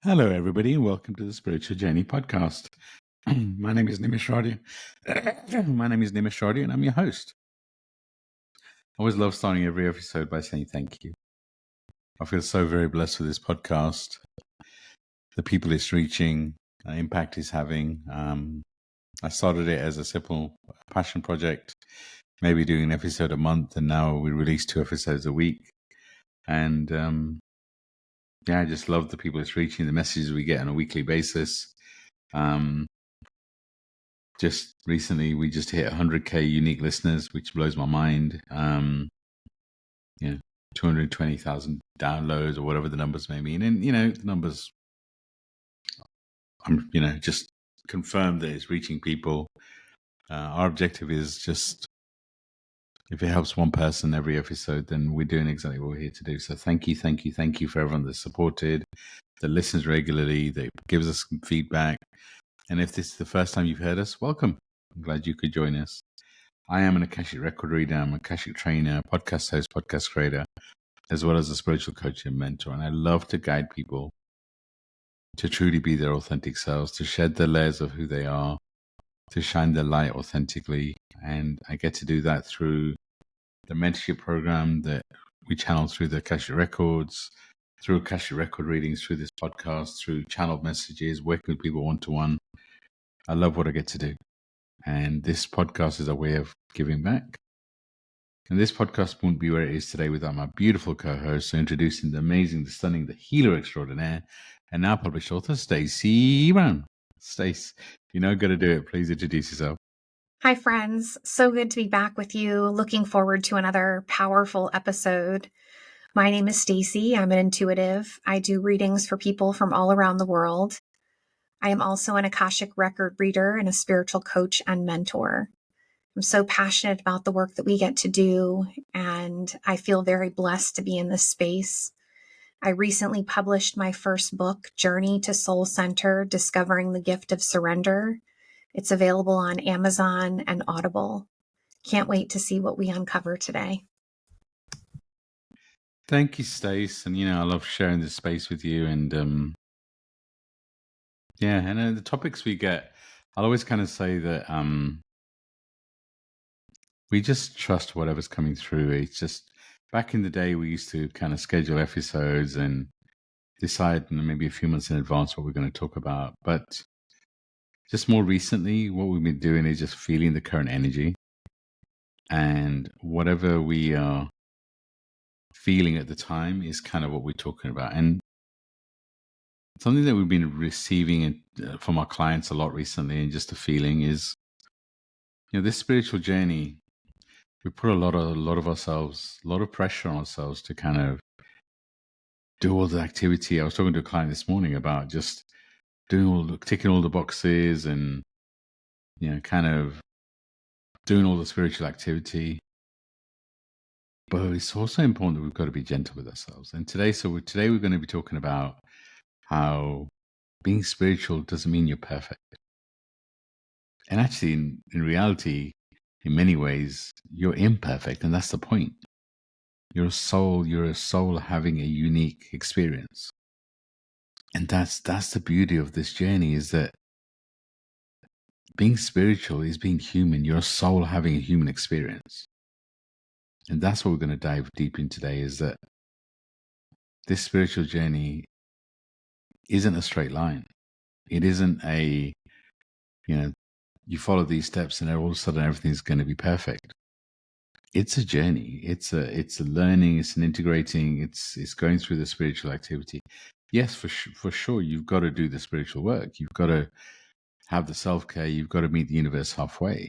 Hello, everybody, and welcome to the Spiritual Journey podcast. My name is Nimesh Radia. And I'm your host. I always love starting every episode by saying thank you. I feel so very blessed with this podcast, the people it's reaching, impact it's having. I started it as a simple passion project, maybe doing an episode a month, and now we release 2 episodes a week. And I just love the people it's reaching, the messages we get on a weekly basis. Just recently, we just hit 100K unique listeners, which blows my mind. 220,000 downloads or whatever the numbers may mean. And, the numbers, just confirm that it's reaching people. Our objective is just, if it helps one person every episode, then we're doing exactly what we're here to do. So thank you for everyone that's supported, that listens regularly, that gives us some feedback. And if this is the first time you've heard us, welcome. I'm glad you could join us. I am an Akashic record reader. I'm a Akashic trainer, podcast host, podcast creator, as well as a spiritual coach and mentor. And I love to guide people to truly be their authentic selves, to shed the layers of who they are, to shine their light authentically. And I get to do that through the mentorship program that we channel through the Akashic records, through Akashic record readings, through this podcast, through channeled messages, working with people one-to-one. I love what I get to do. And this podcast is a way of giving back. And this podcast wouldn't be where it is today without my beautiful co-host. So introducing the amazing, the stunning, the healer extraordinaire, and now published author, Stacey Brown. Stace, got to do it. Please introduce yourself. Hi, friends. So good to be back with you. Looking forward to another powerful episode. My name is Stacey. I'm an intuitive. I do readings for people from all around the world. I am also an Akashic record reader and a spiritual coach and mentor. I'm so passionate about the work that we get to do, and I feel very blessed to be in this space. I recently published my first book, Journey to Soul Center, Discovering the Gift of Surrender. It's available on Amazon and Audible. Can't wait to see what we uncover today. Thank you, Stace. And, I love sharing this space with you. And, the topics we get, I'll always kind of say that we just trust whatever's coming through. It's just, back in the day, we used to kind of schedule episodes and decide maybe a few months in advance what we're going to talk about. But just more recently, what we've been doing is just feeling the current energy, and whatever we are feeling at the time is kind of what we're talking about. And something that we've been receiving from our clients a lot recently, and just a feeling is, this spiritual journey, we put a lot of ourselves, a lot of pressure on ourselves to kind of do all the activity. I was talking to a client this morning about just ticking all the boxes and, kind of doing all the spiritual activity. But it's also important that we've got to be gentle with ourselves. And today we're going to be talking about how being spiritual doesn't mean you're perfect. And actually, in reality, in many ways, you're imperfect. And that's the point. You're a soul having a unique experience. And that's the beauty of this journey, is that being spiritual is being human. You're a soul having a human experience. And that's what we're going to dive deep in today, is that this spiritual journey isn't a straight line. It isn't a, you follow these steps and all of a sudden everything's going to be perfect. It's a journey. It's a learning. It's an integrating. It's going through the spiritual activity. Yes, for sure, you've got to do the spiritual work. You've got to have the self-care. You've got to meet the universe halfway.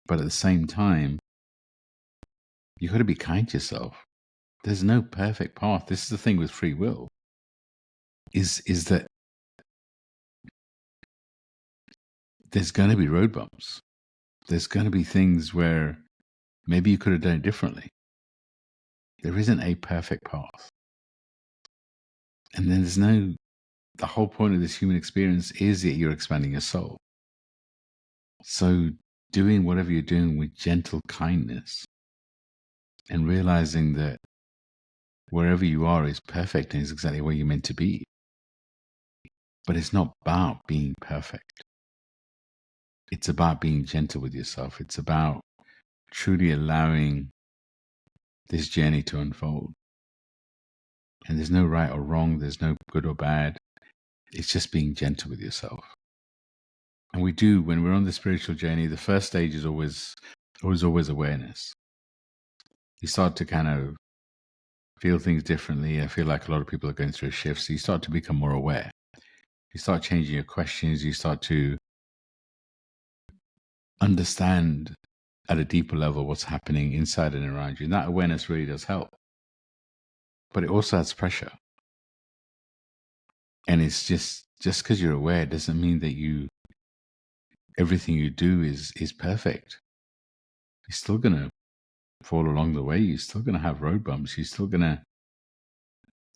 But at the same time, you've got to be kind to yourself. There's no perfect path. This is the thing with free will, is that there's going to be road bumps. There's going to be things where maybe you could have done it differently. There isn't a perfect path. And then the whole point of this human experience is that you're expanding your soul. So doing whatever you're doing with gentle kindness and realizing that wherever you are is perfect and is exactly where you're meant to be. But it's not about being perfect. It's about being gentle with yourself. It's about truly allowing this journey to unfold. And there's no right or wrong. There's no good or bad. It's just being gentle with yourself. And we do, when we're on the spiritual journey, the first stage is always awareness. You start to kind of feel things differently. I feel like a lot of people are going through a shift. So you start to become more aware. You start changing your questions. You start to understand at a deeper level what's happening inside and around you. And that awareness really does help. But it also adds pressure. And it's just because you're aware doesn't mean that everything you do is perfect. You're still going to fall along the way. You're still going to have road bumps. You're still going to,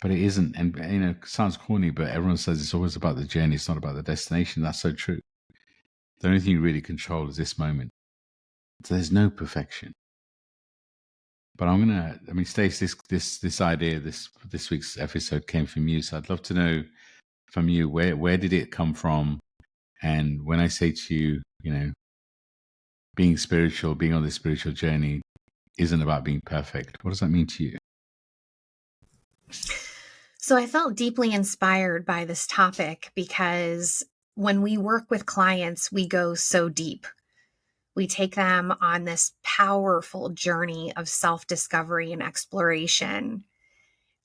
but it isn't. And, it sounds corny, but everyone says it's always about the journey. It's not about the destination. That's so true. The only thing you really control is this moment. So there's no perfection. But Stacey, this idea, this week's episode came from you. So I'd love to know from you, where did it come from? And when I say to you, being spiritual, being on this spiritual journey isn't about being perfect. What does that mean to you? So I felt deeply inspired by this topic because when we work with clients, we go so deep. We take them on this powerful journey of self-discovery and exploration.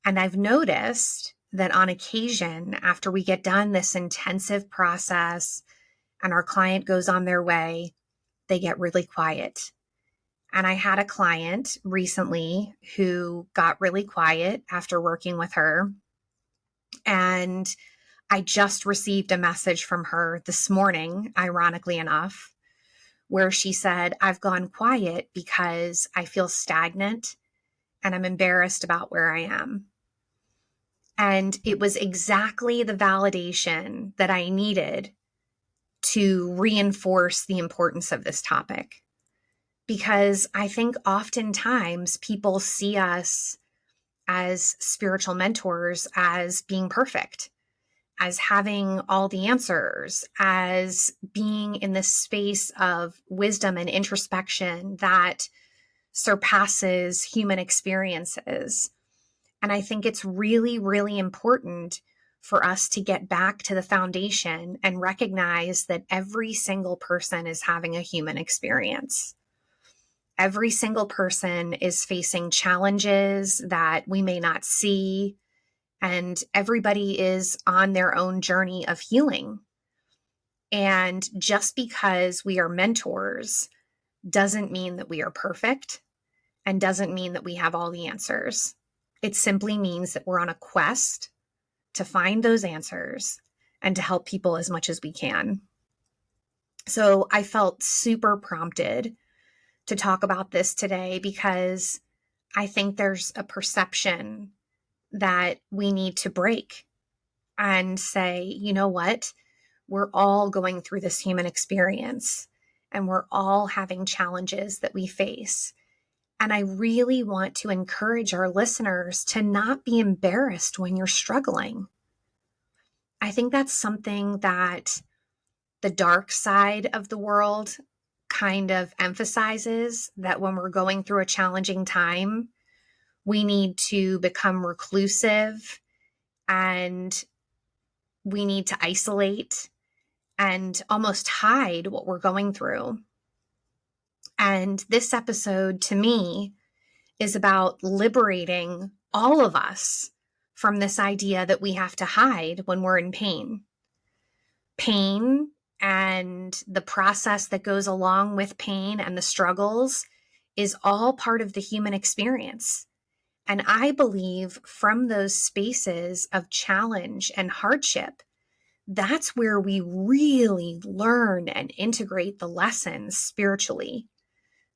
And I've noticed that on occasion, after we get done this intensive process and our client goes on their way, they get really quiet. And I had a client recently who got really quiet after working with her. And I just received a message from her this morning, ironically enough, where she said, I've gone quiet because I feel stagnant and I'm embarrassed about where I am. And it was exactly the validation that I needed to reinforce the importance of this topic. Because I think oftentimes people see us as spiritual mentors as being perfect, as having all the answers, as being in this space of wisdom and introspection that surpasses human experiences. And I think it's really, really important for us to get back to the foundation and recognize that every single person is having a human experience. Every single person is facing challenges that we may not see, and everybody is on their own journey of healing. And just because we are mentors doesn't mean that we are perfect and doesn't mean that we have all the answers. It simply means that we're on a quest to find those answers and to help people as much as we can. So I felt super prompted to talk about this today because I think there's a perception that we need to break and say, you know what? We're all going through this human experience and we're all having challenges that we face. And I really want to encourage our listeners to not be embarrassed when you're struggling. I think that's something that the dark side of the world kind of emphasizes, that when we're going through a challenging time, we need to become reclusive and we need to isolate and almost hide what we're going through. And this episode, to me, is about liberating all of us from this idea that we have to hide when we're in pain. Pain and the process that goes along with pain and the struggles is all part of the human experience. And I believe from those spaces of challenge and hardship, that's where we really learn and integrate the lessons spiritually.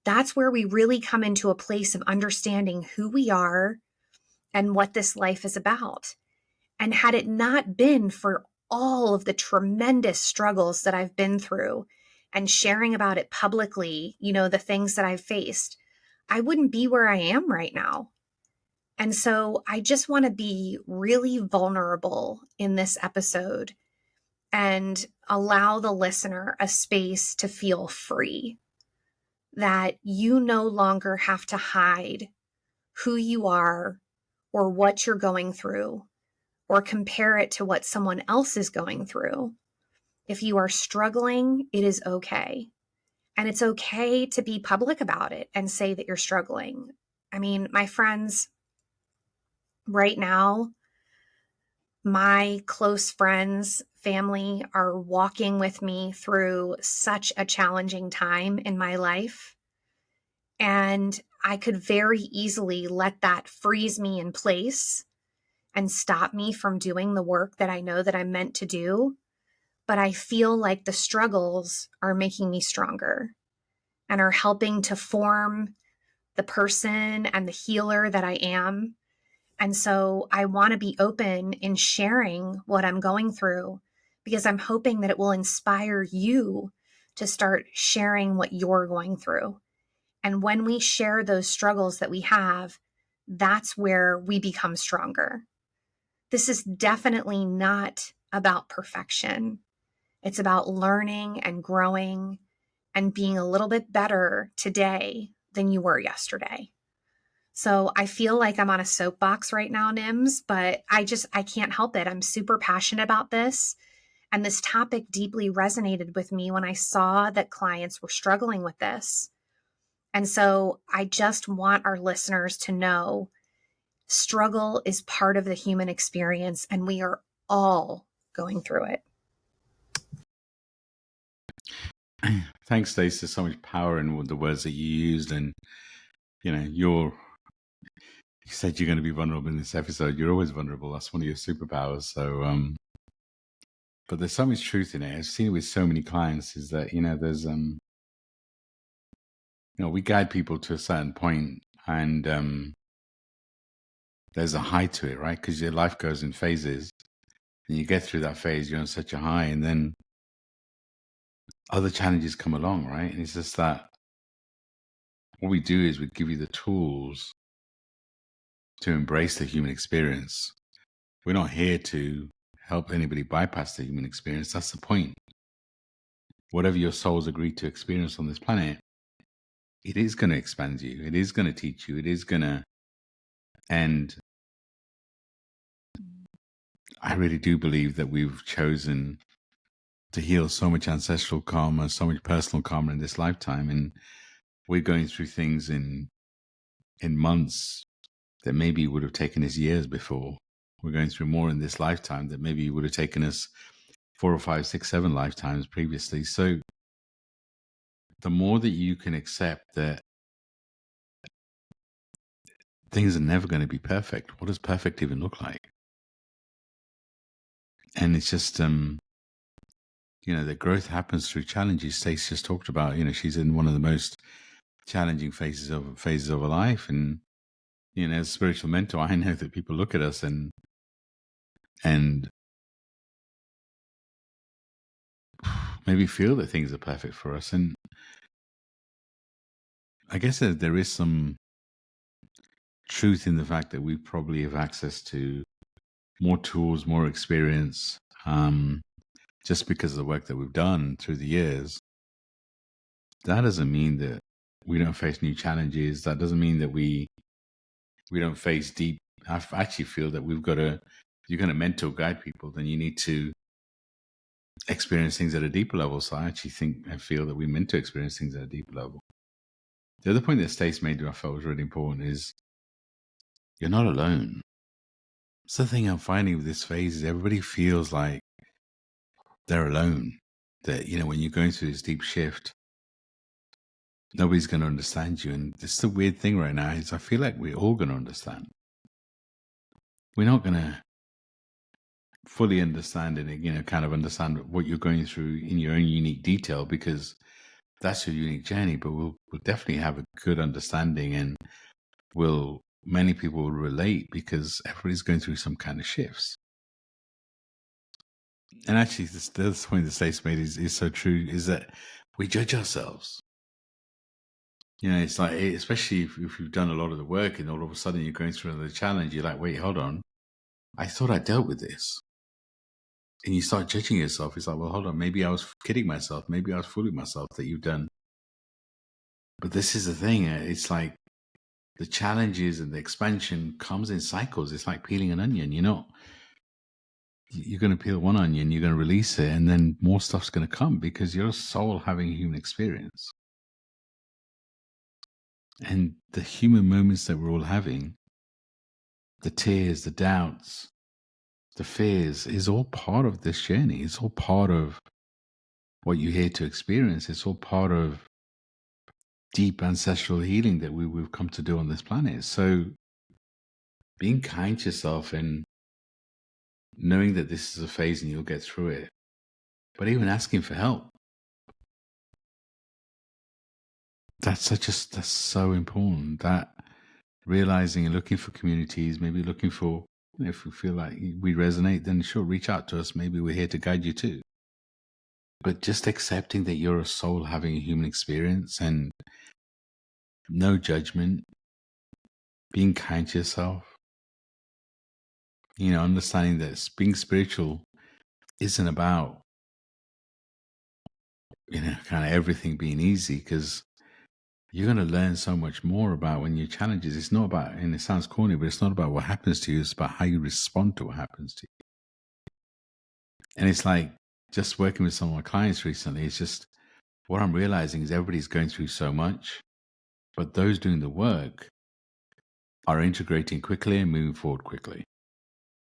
That's where we really come into a place of understanding who we are and what this life is about. And had it not been for all of the tremendous struggles that I've been through and sharing about it publicly, the things that I've faced, I wouldn't be where I am right now. And so I just want to be really vulnerable in this episode and allow the listener a space to feel free, that you no longer have to hide who you are or what you're going through or compare it to what someone else is going through. If you are struggling, it is okay. And it's okay to be public about it and say that you're struggling. I mean, my friends, right now, my close friends, family are walking with me through such a challenging time in my life. And I could very easily let that freeze me in place and stop me from doing the work that I know that I'm meant to do. But I feel like the struggles are making me stronger and are helping to form the person and the healer that I am. And so I want to be open in sharing what I'm going through because I'm hoping that it will inspire you to start sharing what you're going through. And when we share those struggles that we have, that's where we become stronger. This is definitely not about perfection. It's about learning and growing and being a little bit better today than you were yesterday. So I feel like I'm on a soapbox right now, Nims, but I can't help it. I'm super passionate about this. And this topic deeply resonated with me when I saw that clients were struggling with this. And so I just want our listeners to know struggle is part of the human experience, and we are all going through it. Thanks, Stacey. There's so much power in the words that you used, and you said you're going to be vulnerable in this episode. You're always vulnerable. That's one of your superpowers. So, but there's so much truth in it. I've seen it with so many clients. Is that there's we guide people to a certain point, and there's a high to it, right? Because your life goes in phases, and you get through that phase, you're on such a high, and then other challenges come along, right? And it's just that what we do is we give you the tools to embrace the human experience. We're not here to help anybody bypass the human experience. That's the point. Whatever your souls agreed to experience on this planet, it is going to expand you. It is going to teach you. It is going to end. I really do believe that we've chosen to heal so much ancestral karma, so much personal karma in this lifetime. And we're going through things in months that maybe would have taken us years before. We're going through more in this lifetime that maybe would have taken us 4 or 5, 6, 7 lifetimes previously. So the more that you can accept that things are never going to be perfect, what does perfect even look like? And it's just, the growth happens through challenges. Stacey just talked about, she's in one of the most challenging phases of her life. And, as a spiritual mentor, I know that people look at us and maybe feel that things are perfect for us. And I guess there is some truth in the fact that we probably have access to more tools, more experience, just because of the work that we've done through the years. That doesn't mean that we don't face new challenges. That doesn't mean that we don't face deep. I actually feel that you're going to mentor guide people, then you need to experience things at a deeper level. So I feel that we're meant to experience things at a deeper level. The other point that Stacey made that I felt was really important is you're not alone. It's the thing I'm finding with this phase is everybody feels like they're alone. That, when you're going through this deep shift, nobody's going to understand you. And this is the weird thing right now is I feel like we're all going to understand. We're not going to fully understand it, kind of understand what you're going through in your own unique detail because that's your unique journey. But we'll definitely have a good understanding, and many people will relate because everybody's going through some kind of shifts. And actually, the point that Stacey made is so true, is that we judge ourselves. It's like, especially if you've done a lot of the work and all of a sudden you're going through another challenge, you're like, wait, hold on. I thought I dealt with this. And you start judging yourself. It's like, well, hold on, maybe I was kidding myself. Maybe I was fooling myself that you've done. But this is the thing. It's like the challenges and the expansion comes in cycles. It's like peeling an onion. You're going to peel one onion, you're going to release it, and then more stuff's going to come because you're a soul having a human experience. And the human moments that we're all having, the tears, the doubts, the fears, is all part of this journey. It's all part of what you're here to experience. It's all part of deep ancestral healing that we've come to do on this planet. So being kind to yourself and knowing that this is a phase and you'll get through it, but even asking for help. That's so important. That realizing and looking for communities, maybe looking for, if we feel like we resonate, then sure, reach out to us. Maybe we're here to guide you too. But just accepting that you're a soul having a human experience and no judgment, being kind to yourself, understanding that being spiritual isn't about, kind of everything being easy, because you're going to learn so much more about when you challenges. It's not about, and it sounds corny, but it's not about what happens to you. It's about how you respond to what happens to you. And it's like just working with some of my clients recently, it's just what I'm realizing is everybody's going through so much, but those doing the work are integrating quickly and moving forward quickly.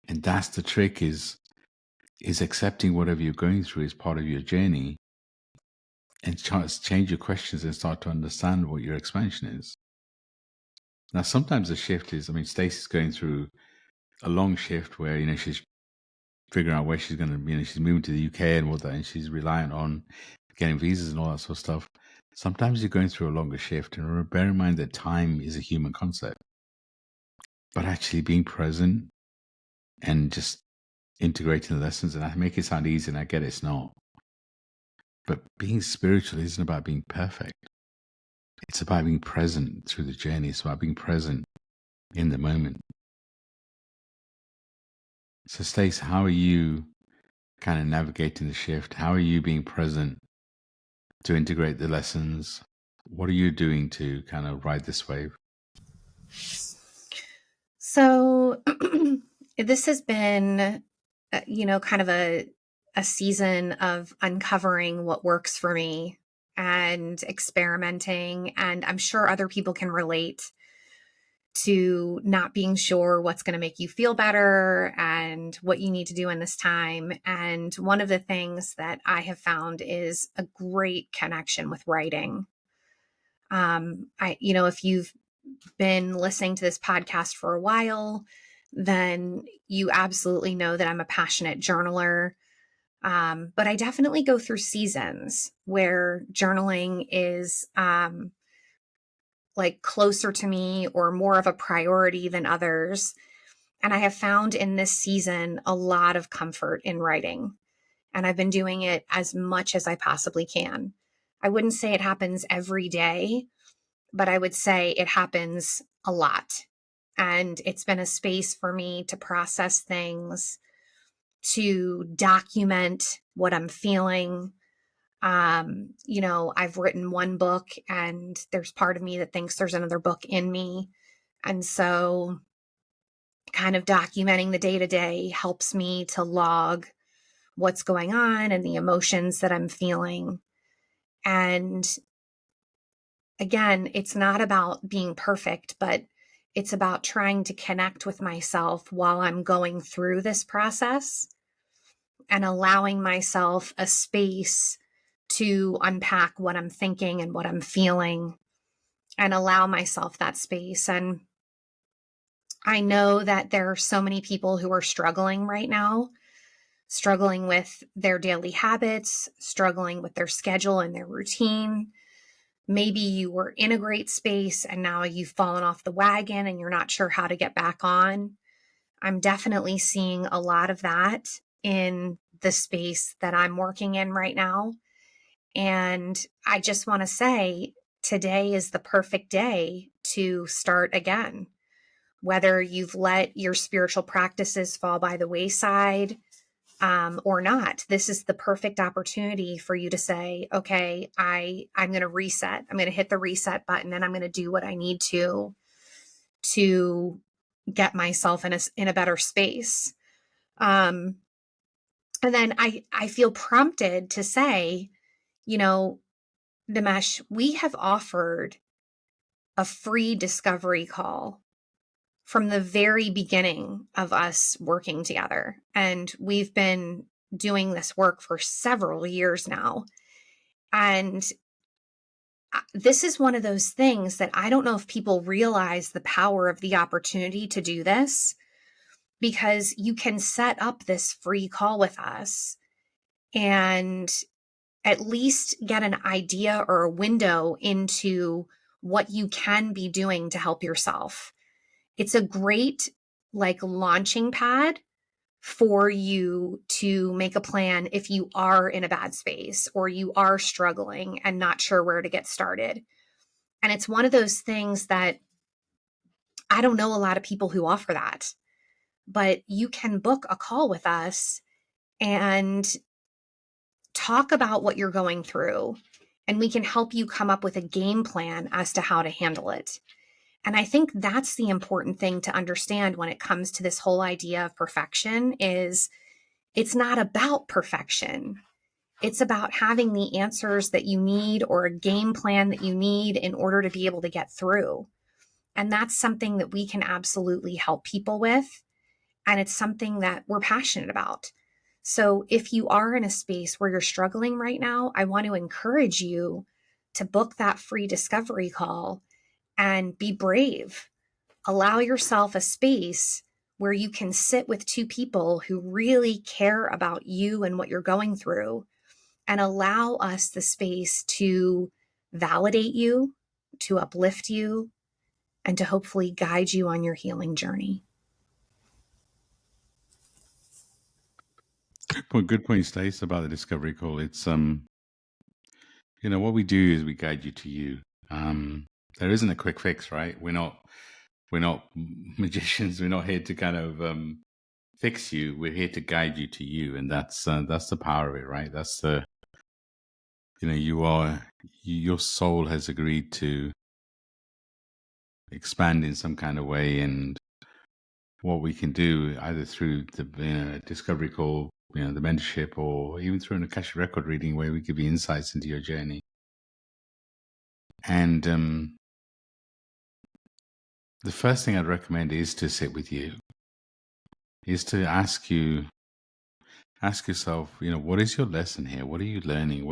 And that's the trick, is accepting whatever you're going through as part of your journey and change your questions and start to understand what your expansion is. Now, sometimes the shift is, Stacey's going through a long shift where, she's figuring out where she's going to, she's moving to the UK and all that, and she's reliant on getting visas and all that sort of stuff. Sometimes you're going through a longer shift, and bear in mind that time is a human concept. But actually being present and just integrating the lessons, and I make it sound easy, and I get it's not. But being spiritual isn't about being perfect. It's about being present through the journey. It's about being present in the moment. So, Stace, how are you kind of navigating the shift? How are you being present to integrate the lessons? What are you doing to kind of ride this wave? So this has been, kind of a season of uncovering what works for me and experimenting. And I'm sure other people can relate to not being sure what's going to make you feel better and what you need to do in this time. And one of the things that I have found is a great connection with writing. If you've been listening to this podcast for a while, then you absolutely know that I'm a passionate journaler. But I definitely go through seasons where journaling is like closer to me or more of a priority than others. And I have found in this season a lot of comfort in writing. And I've been doing it as much as I possibly can. I wouldn't say it happens every day, but I would say it happens a lot. And it's been a space for me to process things, to document what I'm feeling. I've written one book and there's part of me that thinks there's another book in me. And so kind of documenting the day to day helps me to log what's going on and the emotions that I'm feeling. And again, it's not about being perfect, but it's about trying to connect with myself while I'm going through this process and allowing myself a space to unpack what I'm thinking and what I'm feeling and allow myself that space. And I know that there are so many people who are struggling right now, struggling with their daily habits, struggling with their schedule and their routine. Maybe you were in a great space and now you've fallen off the wagon and you're not sure how to get back on. I'm definitely seeing a lot of that in the space that I'm working in right now. And I just want to say today is the perfect day to start again. Whether you've let your spiritual practices fall by the wayside, or not. This is the perfect opportunity for you to say, okay, I'm going to reset. I'm going to hit the reset button and I'm going to do what I need to get myself in a better space. And then I feel prompted to say, you know, Nimesh, we have offered a free discovery call from the very beginning of us working together. And we've been doing this work for several years now. And this is one of those things that I don't know if people realize the power of the opportunity to do this, because you can set up this free call with us and at least get an idea or a window into what you can be doing to help yourself. It's a great launching pad for you to make a plan if you are in a bad space or you are struggling and not sure where to get started. And it's one of those things that I don't know a lot of people who offer that, but you can book a call with us and talk about what you're going through, and we can help you come up with a game plan as to how to handle it. And I think that's the important thing to understand when it comes to this whole idea of perfection is it's not about perfection. It's about having the answers that you need or a game plan that you need in order to be able to get through. And that's something that we can absolutely help people with. And it's something that we're passionate about. So if you are in a space where you're struggling right now, I want to encourage you to book that free discovery call and be brave. Allow yourself a space where you can sit with two people who really care about you and what you're going through, and allow us the space to validate you, to uplift you, and to hopefully guide you on your healing journey. Good point, Stacey, about the discovery call. It's what we do is we guide you to you. There isn't a quick fix, right? We're not magicians. We're not here to kind of fix you. We're here to guide you to you, and that's the power of it, right? That's the your soul has agreed to expand in some kind of way, and what we can do either through the discovery call, the mentorship, or even through an Akashic record reading where we give you insights into your journey. And the first thing I'd recommend is to sit with you, is to ask yourself, what is your lesson here? What are you learning?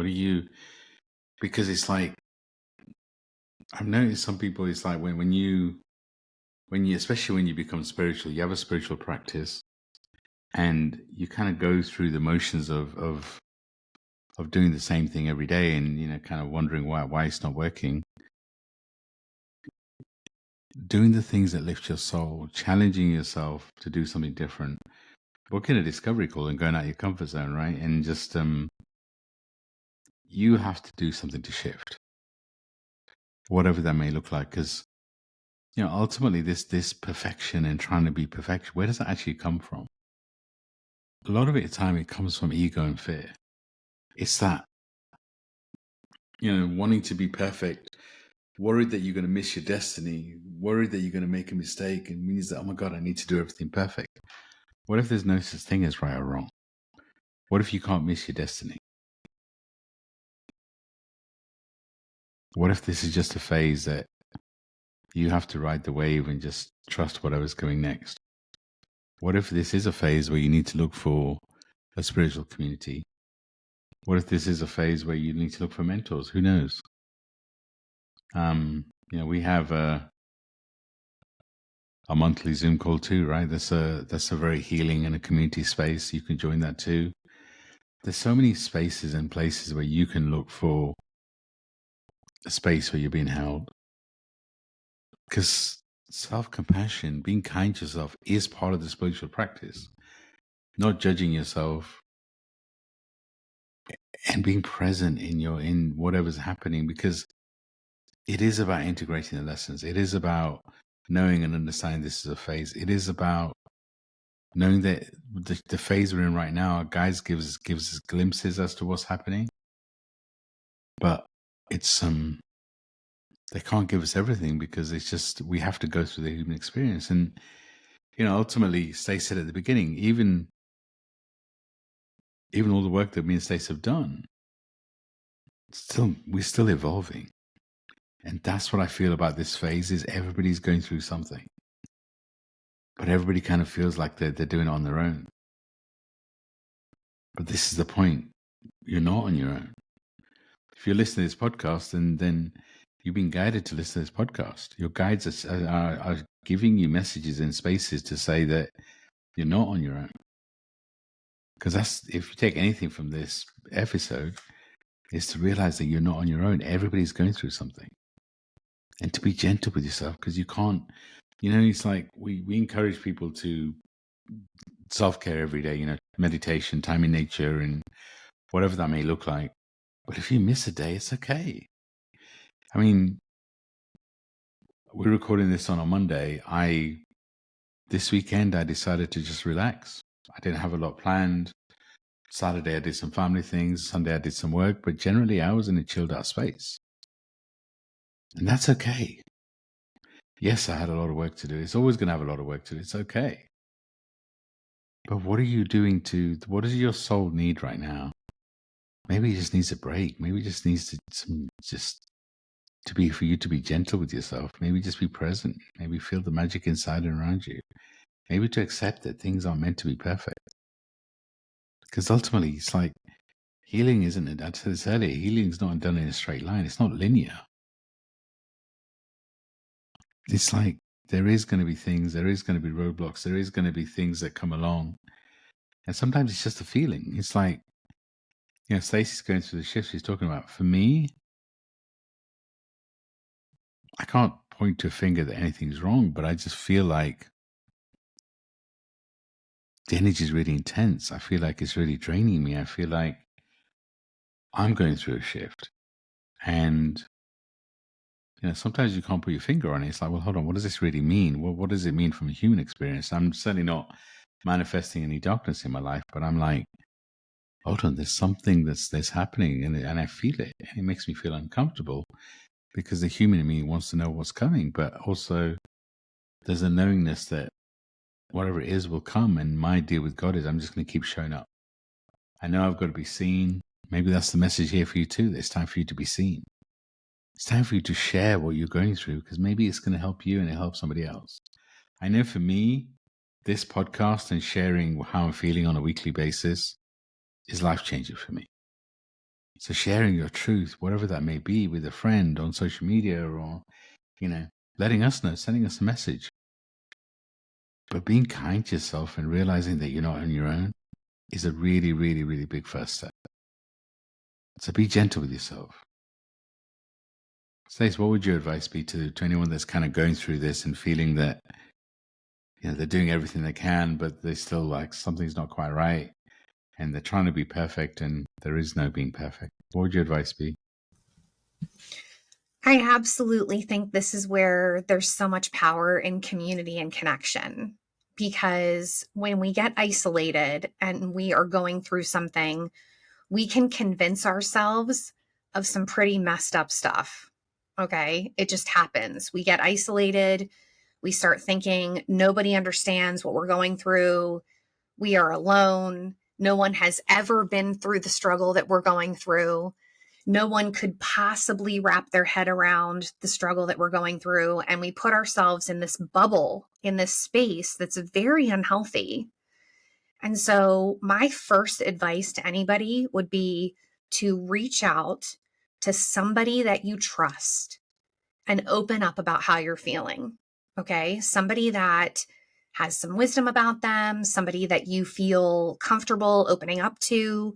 Because it's like, I've noticed some people, it's like when you, especially when you become spiritual, you have a spiritual practice and you kind of go through the motions of doing the same thing every day and, kind of wondering why it's not working. Doing the things that lift your soul, challenging yourself to do something different, booking a discovery call and going out your comfort zone, right? And just, you have to do something to shift, whatever that may look like. Because, ultimately this perfection and trying to be perfection, where does that actually come from? A lot of it comes from ego and fear. It's that, wanting to be perfect, worried that you're going to miss your destiny, worried that you're going to make a mistake, and means that, oh my God, I need to do everything perfect. What if there's no such thing as right or wrong? What if you can't miss your destiny? What if this is just a phase that you have to ride the wave and just trust whatever's coming next? What if this is a phase where you need to look for a spiritual community? What if this is a phase where you need to look for mentors? Who knows? We have a monthly Zoom call too, right? That's a very healing and a community space. You can join that too. There's so many spaces and places where you can look for a space where you're being held. Because self-compassion, being kind to yourself, is part of the spiritual practice. Not judging yourself and being present in whatever's happening, because it is about integrating the lessons. It is about knowing and understanding this is a phase. It is about knowing that the phase we're in right now, our guys gives us glimpses as to what's happening, but it's they can't give us everything because it's just we have to go through the human experience. And ultimately, Stacey said at the beginning, even all the work that me and Stacey have done, we're still evolving. And that's what I feel about this phase, is everybody's going through something, but everybody kind of feels like they're doing it on their own. But this is the point. You're not on your own. If you're listening to this podcast, then you've been guided to listen to this podcast. Your guides are giving you messages in spaces to say that you're not on your own. Because if you take anything from this episode, is to realize that you're not on your own. Everybody's going through something. And to be gentle with yourself, because you can't, it's like we encourage people to self-care every day, meditation, time in nature, and whatever that may look like. But if you miss a day, it's okay. I mean, we're recording this on a Monday. This weekend, I decided to just relax. I didn't have a lot planned. Saturday, I did some family things. Sunday, I did some work. But generally, I was in a chilled out space. And that's okay. Yes, I had a lot of work to do. It's always going to have a lot of work to do. It's okay. But what are you doing what does your soul need right now? Maybe it just needs a break. Maybe it just needs for you to be gentle with yourself. Maybe just be present. Maybe feel the magic inside and around you. Maybe to accept that things aren't meant to be perfect. Because ultimately, it's like healing isn't it? I said this earlier, healing is not done in a straight line. It's not linear. It's like there is going to be things, there is going to be roadblocks, there is going to be things that come along. And sometimes it's just a feeling. It's like, Stacey's going through the shifts she's talking about. For me, I can't point to a finger that anything's wrong, but I just feel like the energy is really intense. I feel like it's really draining me. I feel like I'm going through a shift. And, sometimes you can't put your finger on it. It's like, well, hold on, what does this really mean? Well, what does it mean from a human experience? I'm certainly not manifesting any darkness in my life, but I'm like, hold on, there's something that's happening, and I feel it. And it makes me feel uncomfortable because the human in me wants to know what's coming, but also there's a knowingness that whatever it is will come, and my deal with God is I'm just going to keep showing up. I know I've got to be seen. Maybe that's the message here for you too. It's time for you to be seen. It's time for you to share what you're going through, because maybe it's going to help you and it helps somebody else. I know for me, this podcast and sharing how I'm feeling on a weekly basis is life-changing for me. So sharing your truth, whatever that may be, with a friend on social media, or, letting us know, sending us a message. But being kind to yourself and realizing that you're not on your own is a really, really, really big first step. So be gentle with yourself. Stace, what would your advice be to anyone that's kind of going through this and feeling that, they're doing everything they can, but they still like something's not quite right, and they're trying to be perfect, and there is no being perfect? What would your advice be? I absolutely think this is where there's so much power in community and connection, because when we get isolated and we are going through something, we can convince ourselves of some pretty messed up stuff. Okay. It just happens. We get isolated. We start thinking nobody understands what we're going through. We are alone. No one has ever been through the struggle that we're going through. No one could possibly wrap their head around the struggle that we're going through. And we put ourselves in this bubble, in this space that's very unhealthy. And so my first advice to anybody would be to reach out to somebody that you trust and open up about how you're feeling. Okay. Somebody that has some wisdom about them, somebody that you feel comfortable opening up to,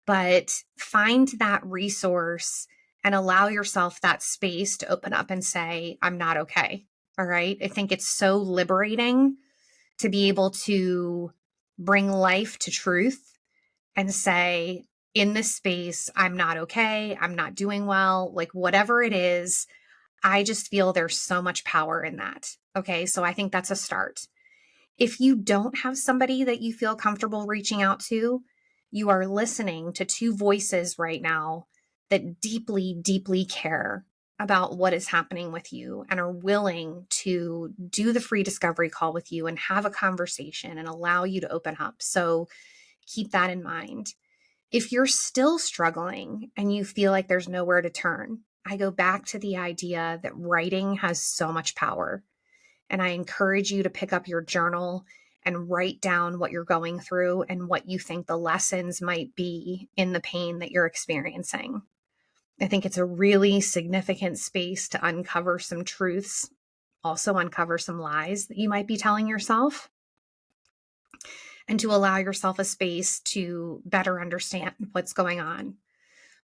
but find that resource and allow yourself that space to open up and say, I'm not okay. All right. I think it's so liberating to be able to bring life to truth and say, in this space, I'm not okay. I'm not doing well. Like whatever it is, I just feel there's so much power in that. Okay. So I think that's a start. If you don't have somebody that you feel comfortable reaching out to, you are listening to two voices right now that deeply, deeply care about what is happening with you and are willing to do the free discovery call with you and have a conversation and allow you to open up. So keep that in mind. If you're still struggling and you feel like there's nowhere to turn, I go back to the idea that writing has so much power. And I encourage you to pick up your journal and write down what you're going through and what you think the lessons might be in the pain that you're experiencing. I think it's a really significant space to uncover some truths, also uncover some lies that you might be telling yourself, and to allow yourself a space to better understand what's going on.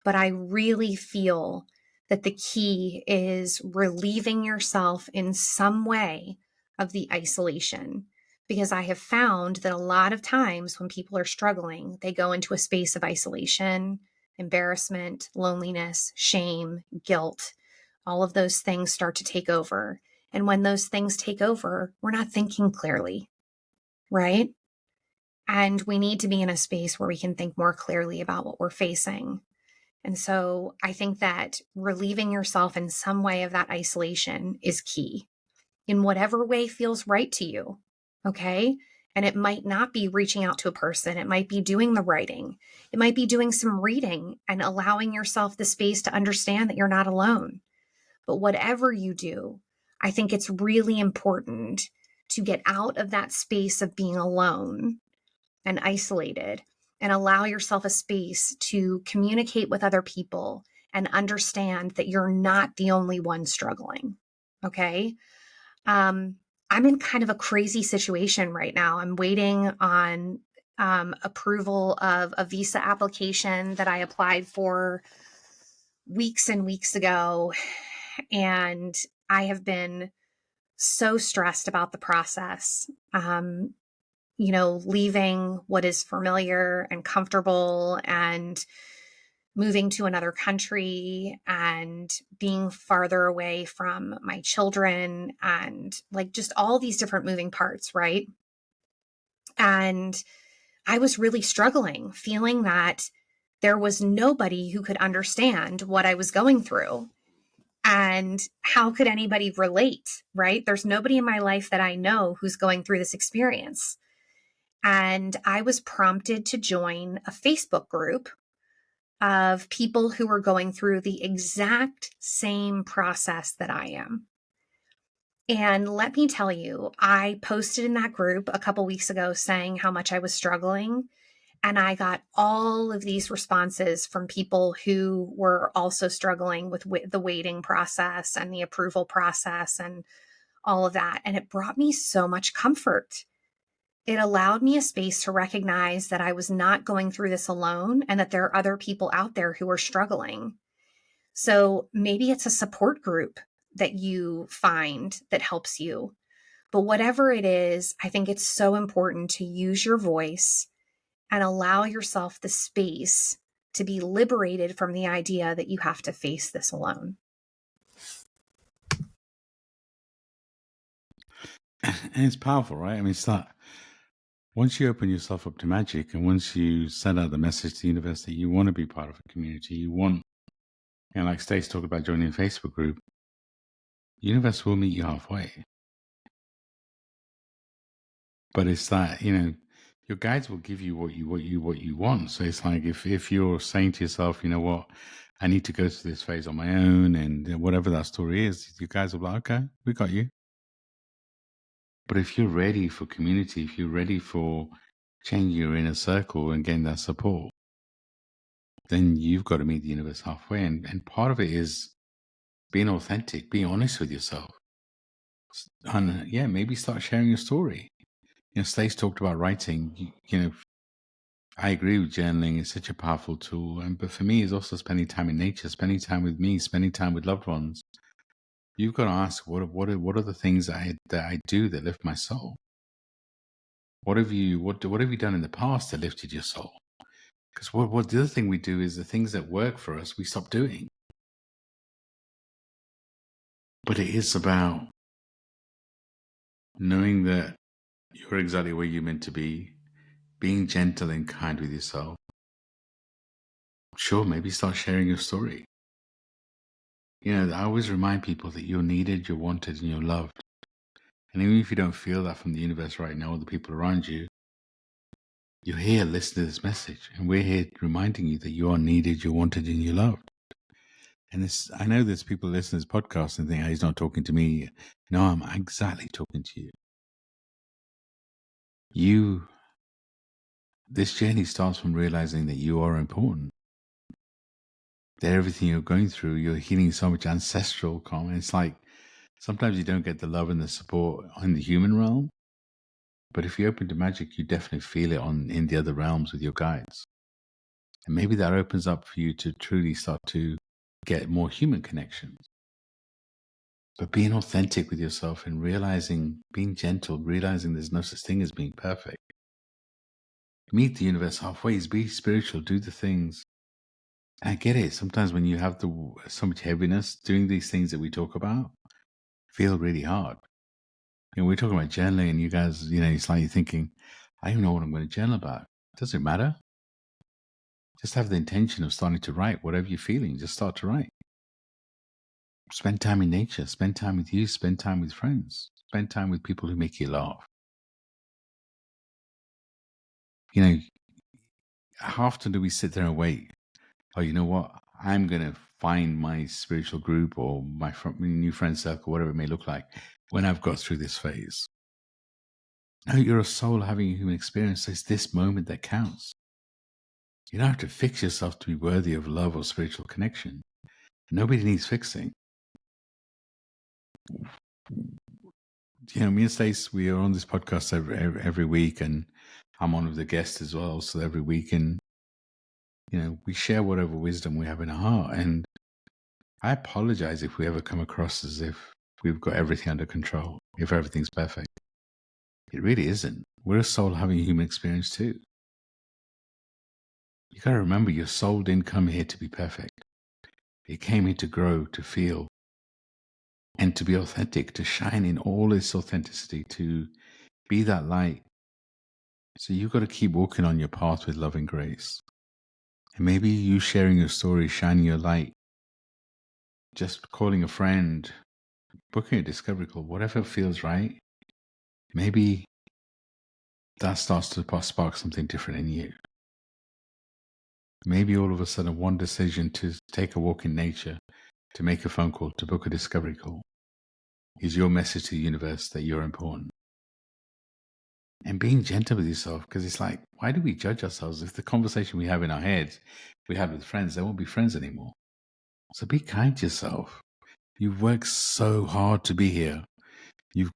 But I really feel that the key is relieving yourself in some way of the isolation. Because I have found that a lot of times when people are struggling, they go into a space of isolation, embarrassment, loneliness, shame, guilt. All of those things start to take over. And when those things take over, we're not thinking clearly, right? And we need to be in a space where we can think more clearly about what we're facing. And so I think that relieving yourself in some way of that isolation is key in whatever way feels right to you. Okay. And it might not be reaching out to a person. It might be doing the writing. It might be doing some reading and allowing yourself the space to understand that you're not alone. But whatever you do, I think it's really important to get out of that space of being alone and isolated and allow yourself a space to communicate with other people and understand that you're not the only one struggling. Okay. I'm in kind of a crazy situation right now. I'm waiting on approval of a visa application that I applied for weeks and weeks ago. And I have been so stressed about the process. Leaving what is familiar and comfortable and moving to another country and being farther away from my children and like just all these different moving parts, right? And I was really struggling, feeling that there was nobody who could understand what I was going through. And how could anybody relate, right? There's nobody in my life that I know who's going through this experience. And I was prompted to join a Facebook group of people who were going through the exact same process that I am. And let me tell you, I posted in that group a couple weeks ago saying how much I was struggling. And I got all of these responses from people who were also struggling with the waiting process and the approval process and all of that. And it brought me so much comfort. It allowed me a space to recognize that I was not going through this alone and that there are other people out there who are struggling. So maybe it's a support group that you find that helps you. But whatever it is, I think it's so important to use your voice and allow yourself the space to be liberated from the idea that you have to face this alone. And it's powerful, right? I mean, it's like once you open yourself up to magic and once you send out the message to the universe that you want to be part of a community, you want, and like Stacey talked about joining a Facebook group, the universe will meet you halfway. But it's that, your guides will give you what you want. So it's like if you're saying to yourself, you know what, I need to go through this phase on my own, and whatever that story is, you guys will be like, okay, we got you. But if you're ready for community, if you're ready for changing your inner circle and getting that support, then you've got to meet the universe halfway. And part of it is being authentic, being honest with yourself. And maybe start sharing your story. Stacey talked about writing. I agree with journaling. It's such a powerful tool. But for me, it's also spending time in nature, spending time with me, spending time with loved ones. You've got to ask, what are the things that I do that lift my soul? What have you done in the past that lifted your soul? Because what the other thing we do is the things that work for us, we stop doing. But it is about knowing that You're exactly where you're meant to be. Being gentle and kind with yourself. Sure, maybe start sharing your story. I always remind people that you're needed, you're wanted, and you're loved. And even if you don't feel that from the universe right now or the people around you, you're here listening to this message. And we're here reminding you that you are needed, you're wanted, and you're loved. And I know there's people listening to this podcast and think, he's not talking to me. No, I'm exactly talking to you. This journey starts from realizing that you are important. That everything you're going through, you're healing so much ancestral karma. It's like sometimes you don't get the love and the support in the human realm. But if you open to magic, you definitely feel it in the other realms with your guides. And maybe that opens up for you to truly start to get more human connections. But being authentic with yourself and being gentle, realizing there's no such thing as being perfect. Meet the universe halfway, be spiritual, do the things. And I get it. Sometimes when you have so much heaviness, doing these things that we talk about feel really hard. We're talking about journaling and you guys, it's like you're thinking, I don't know what I'm going to journal about. Does it matter? Just have the intention of starting to write whatever you're feeling. Just start to write. Spend time in nature. Spend time with you. Spend time with friends. Spend time with people who make you laugh. How often do we sit there and wait? Oh, you know what? I'm going to find my spiritual group or my new friend circle, whatever it may look like, when I've got through this phase. No, you're a soul having a human experience. So it's this moment that counts. You don't have to fix yourself to be worthy of love or spiritual connection. Nobody needs fixing. Me and Stacey, we are on this podcast every week, and I'm on with the guests as well. So every week, and we share whatever wisdom we have in our heart. And I apologize if we ever come across as if we've got everything under control, if everything's perfect. It really isn't. We're a soul having a human experience too. You got to remember, your soul didn't come here to be perfect. It came here to grow, to feel, and to be authentic, to shine in all its authenticity, to be that light. So you've got to keep walking on your path with love and grace. And maybe you sharing your story, shining your light, just calling a friend, booking a discovery call, whatever feels right, maybe that starts to spark something different in you. Maybe all of a sudden one decision to take a walk in nature, to make a phone call, to book a discovery call, is your message to the universe that you're important. And being gentle with yourself, because it's like, why do we judge ourselves? If the conversation we have in our heads, we have with friends, they won't be friends anymore. So be kind to yourself. You've worked so hard to be here. You've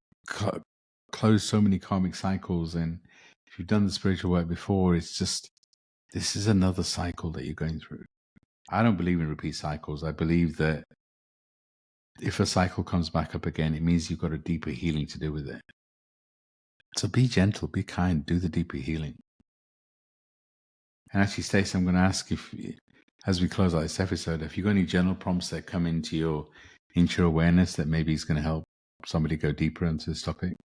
closed so many karmic cycles. And if you've done the spiritual work before, it's just, this is another cycle that you're going through. I don't believe in repeat cycles. I believe that if a cycle comes back up again, it means you've got a deeper healing to do with it. So be gentle, be kind, do the deeper healing. And actually, Stacey, I'm going to ask if, as we close out this episode, if you've got any general prompts that come into your awareness that maybe is going to help somebody go deeper into this topic.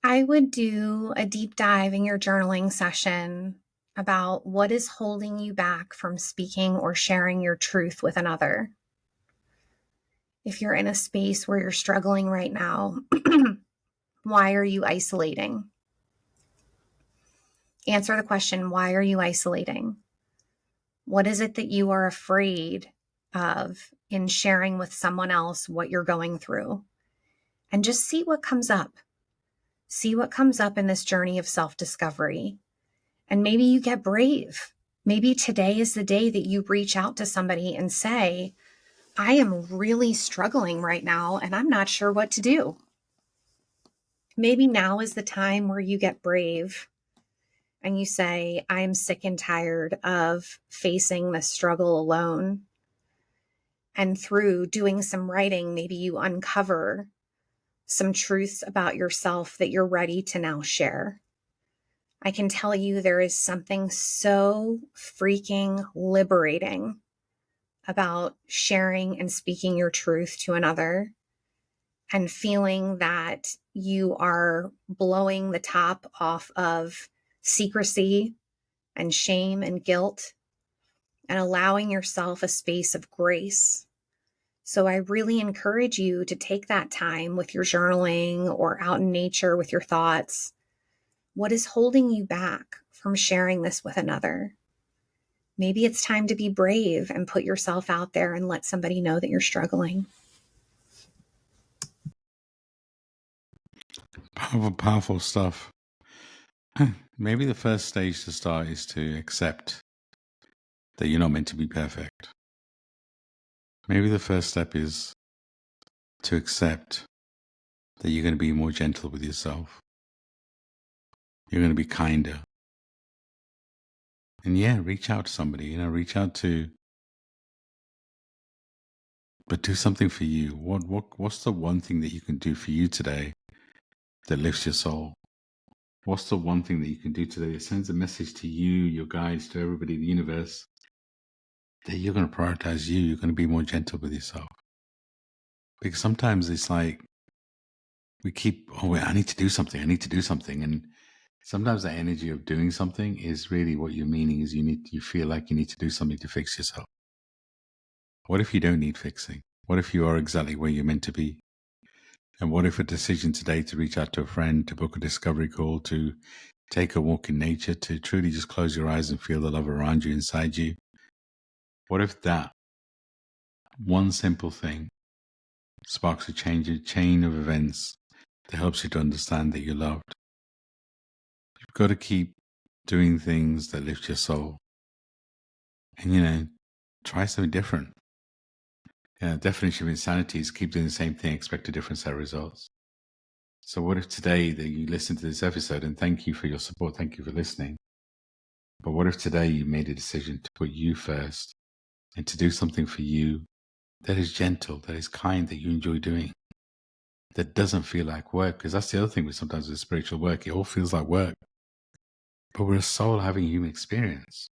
I would do a deep dive in your journaling session about what is holding you back from speaking or sharing your truth with another. If you're in a space where you're struggling right now, why are you isolating? Answer the question, why are you isolating? What is it that you are afraid of in sharing with someone else what you're going through? And just see what comes up. See what comes up in this journey of self-discovery. And maybe you get brave. Maybe today is the day that you reach out to somebody and say, I am really struggling right now and I'm not sure what to do. Maybe now is the time where you get brave and you say, I'm sick and tired of facing this struggle alone. And through doing some writing, maybe you uncover some truths about yourself that you're ready to now share. I can tell you there is something so freaking liberating about sharing and speaking your truth to another. and feeling that you are blowing the top off of secrecy and shame and guilt and allowing yourself a space of grace. So I really encourage you to take that time with your journaling or out in nature with your thoughts. What is holding you back from sharing this with another? Maybe it's time to be brave and put yourself out there and let somebody know that you're struggling. Powerful stuff. Maybe the first stage to start is to accept that you're not meant to be perfect. Maybe the first step is to accept that you're going to be more gentle with yourself. You're going to be kinder. And yeah, reach out to somebody, but do something for you. What's the one thing that you can do for you today that lifts your soul? What's the one thing that you can do today that sends a message to you, your guides, to everybody in the universe, that you're going to prioritize you, you're going to be more gentle with yourself? Because sometimes it's like we keep, I need to do something. And sometimes that energy of doing something is really what you're meaning is you feel like you need to do something to fix yourself. What if you don't need fixing? What if you are exactly where you're meant to be? And what if a decision today to reach out to a friend, to book a discovery call, to take a walk in nature, to truly just close your eyes and feel the love around you, inside you? What if that one simple thing sparks a chain of events that helps you to understand that you're loved? You've got to keep doing things that lift your soul. And, try something different. Definition of insanity is keep doing the same thing, expect a different set of results. So what if today that you listen to this episode, and thank you for your support, thank you for listening, but what if today you made a decision to put you first and to do something for you that is gentle, that is kind, that you enjoy doing, that doesn't feel like work? Because that's the other thing with sometimes with spiritual work, it all feels like work. But we're a soul having a human experience.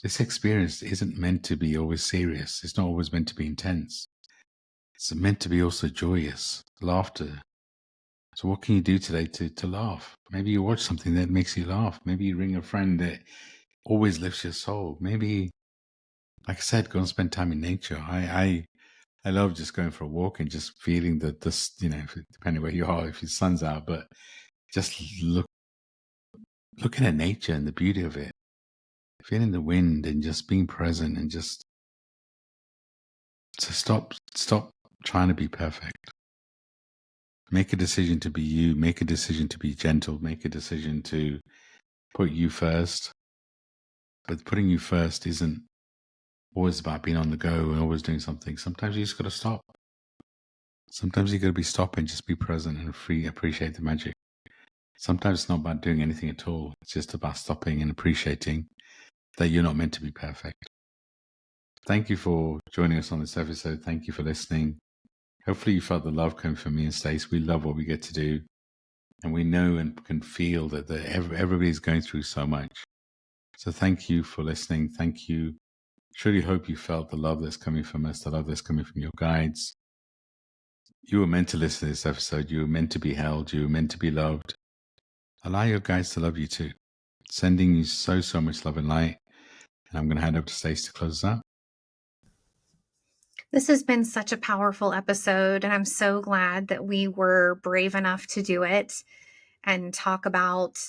This experience isn't meant to be always serious. It's not always meant to be intense. It's meant to be also joyous, laughter. So what can you do today to laugh? Maybe you watch something that makes you laugh. Maybe you ring a friend that always lifts your soul. Maybe, like I said, go and spend time in nature. I love just going for a walk and just feeling depending where you are, if the sun's out, but just looking at nature and the beauty of it, feeling the wind and just being present and just to stop trying to be perfect. Make a decision to be you. Make a decision to be gentle. Make a decision to put you first. But putting you first isn't always about being on the go and always doing something. Sometimes you just got to stop. Sometimes you got to be stopping, just be present and appreciate the magic. Sometimes it's not about doing anything at all. It's just about stopping and appreciating that you're not meant to be perfect. Thank you for joining us on this episode. Thank you for listening. Hopefully you felt the love coming from me and Stacey. We love what we get to do. And we know and can feel that everybody's going through so much. So thank you for listening. Thank you. Truly hope you felt the love that's coming from us, the love that's coming from your guides. You were meant to listen to this episode. You were meant to be held. You were meant to be loved. Allow your guides to love you too. Sending you so much love and light. And I'm going to hand over to Stacey to close us out. This has been such a powerful episode, and I'm so glad that we were brave enough to do it and talk about,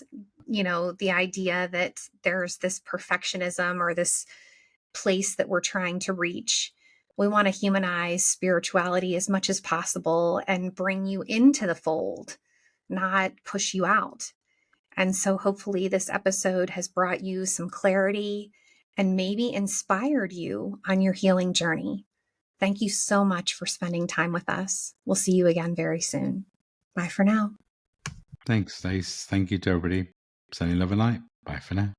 the idea that there's this perfectionism or this place that we're trying to reach. We want to humanize spirituality as much as possible and bring you into the fold, not push you out. And so hopefully this episode has brought you some clarity and maybe inspired you on your healing journey. Thank you so much for spending time with us. We'll see you again very soon. Bye for now. Thanks, Stacey. Thank you to everybody. Sending love and light. Bye for now.